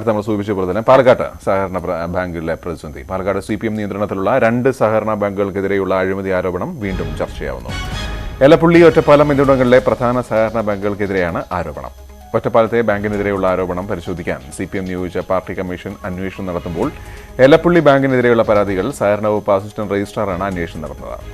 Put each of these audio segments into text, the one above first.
നമ്മൾ സൂചിപ്പിച്ച പോലെ തന്നെ പാലക്കാട് സഹകരണ ബാങ്കുകളിലെ പ്രതിസന്ധി. പാലക്കാട് CPM നിയന്ത്രണത്തിലുള്ള 2 സഹകരണ ബാങ്കുകൾക്കെതിരെയുള്ള അഴിമതി ആരോപണം വീണ്ടും ചർച്ചയാവുന്നു. എലപ്പുള്ളി, ഒറ്റപ്പാലം എന്നിവിടങ്ങളിലെ പ്രധാന സഹകരണ ബാങ്കുകൾക്കെതിരെയാണ് ആരോപണം. ഒറ്റപ്പാലത്തെ ബാങ്കിനെതിരെയുള്ള ആരോപണം പരിശോധിക്കാൻ CPM നിയോഗിച്ച പാർട്ടി കമ്മീഷൻ അന്വേഷണം നടത്തുമ്പോൾ എലപ്പുള്ളി ബാങ്കിനെതിരെയുള്ള പരാതികൾ സഹകരണ വകുപ്പ് അസിസ്റ്റന്റ് രജിസ്ട്രാറാണ് അന്വേഷണം നടത്തുന്നത്.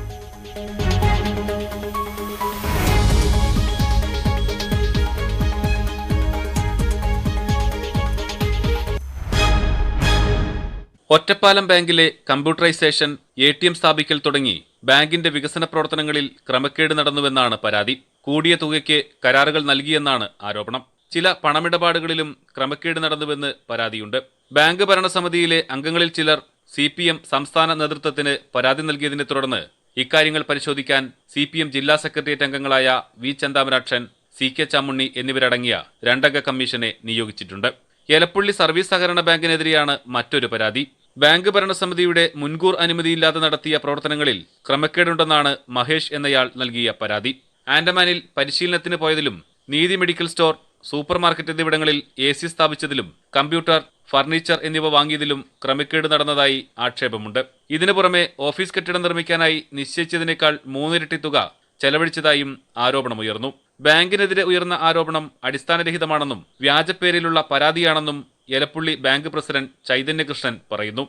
ഒറ്റപ്പാലം ബാങ്കിലെ കമ്പ്യൂട്ടറൈസേഷൻ, ATM സ്ഥാപിക്കൽ തുടങ്ങി ബാങ്കിന്റെ വികസന പ്രവർത്തനങ്ങളിൽ ക്രമക്കേട് നടന്നുവെന്നാണ് പരാതി. കൂടിയ തുകയ്ക്ക് കരാറുകൾ നൽകിയെന്നാണ് ആരോപണം. ചില പണമിടപാടുകളിലും ക്രമക്കേട് നടന്നുവെന്ന് പരാതിയുണ്ട്. ബാങ്ക് ഭരണസമിതിയിലെ അംഗങ്ങളിൽ ചിലർ CPM സംസ്ഥാന നേതൃത്വത്തിന് പരാതി നൽകിയതിനെ തുടർന്ന് ഇക്കാര്യങ്ങൾ പരിശോധിക്കാൻ CPM ജില്ലാ സെക്രട്ടേറിയറ്റ് അംഗങ്ങളായ V. ചെന്താമരാക്ഷൻ, CK ചാമുണ്ണി എന്നിവരടങ്ങിയ 2 അംഗ കമ്മീഷനെ നിയോഗിച്ചിട്ടുണ്ട്. എലപ്പുള്ളി സർവീസ് സഹകരണ ബാങ്കിനെതിരെയാണ് മറ്റൊരു പരാതി. ബാങ്ക് ഭരണസമിതിയുടെ മുൻകൂർ അനുമതിയില്ലാതെ നടത്തിയ പ്രവർത്തനങ്ങളിൽ ക്രമക്കേടുണ്ടെന്നാണ് മഹേഷ് എന്നയാൾ നൽകിയ പരാതി. ആൻഡമാനിൽ പരിശീലനത്തിന് പോയതിലും നീതി മെഡിക്കൽ സ്റ്റോർ, സൂപ്പർ മാർക്കറ്റ് എന്നിവിടങ്ങളിൽ AC സ്ഥാപിച്ചതിലും കമ്പ്യൂട്ടർ, ഫർണിച്ചർ എന്നിവ വാങ്ങിയതിലും ക്രമക്കേട് നടന്നതായി ആക്ഷേപമുണ്ട്. ഇതിനു പുറമെ ഓഫീസ് കെട്ടിടം നിർമ്മിക്കാനായി നിശ്ചയിച്ചതിനേക്കാൾ 3 ഇരട്ടി തുക ചെലവഴിച്ചതായും ആരോപണമുയർന്നു. ബാങ്കിനെതിരെ ഉയർന്ന ആരോപണം അടിസ്ഥാനരഹിതമാണെന്നും വ്യാജപ്പേരിലുള്ള പരാതിയാണെന്നും എലപ്പുള്ളി ബാങ്ക് പ്രസിഡന്റ് ചൈതന്യകൃഷ്ണൻ പറയുന്നു.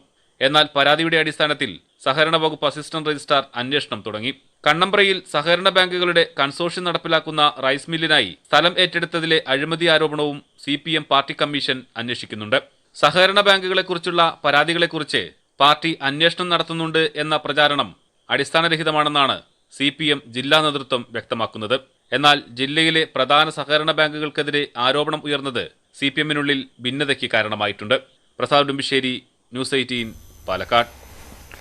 എന്നാൽ പരാതിയുടെ അടിസ്ഥാനത്തിൽ സഹകരണ വകുപ്പ് അസിസ്റ്റന്റ് രജിസ്ട്രാർ അന്വേഷണം തുടങ്ങി. കണ്ണമ്പ്രയിൽ സഹകരണ ബാങ്കുകളുടെ കൺസോർഷ്യം നടപ്പിലാക്കുന്ന റൈസ് മില്ലിനായി സ്ഥലം ഏറ്റെടുത്തതിലെ അഴിമതി ആരോപണവും CPM പാർട്ടി കമ്മീഷൻ അന്വേഷിക്കുന്നുണ്ട്. സഹകരണ ബാങ്കുകളെക്കുറിച്ചുള്ള പരാതികളെക്കുറിച്ച് പാർട്ടി അന്വേഷണം നടത്തുന്നുണ്ട് എന്ന പ്രചാരണം അടിസ്ഥാനരഹിതമാണെന്നാണ് CPM ജില്ലാ നേതൃത്വം വ്യക്തമാക്കുന്നത്. എന്നാൽ ജില്ലയിലെ പ്രധാന സഹകരണ ബാങ്കുകൾക്കെതിരെ ആരോപണം ഉയർന്നത് CPM-നുള്ളിൽ ഭിന്നതയ്ക്ക് കാരണമായിട്ടുണ്ട്. പ്രസാദ് ഉടുമ്പിശ്ശേരി, News 18, പാലക്കാട്.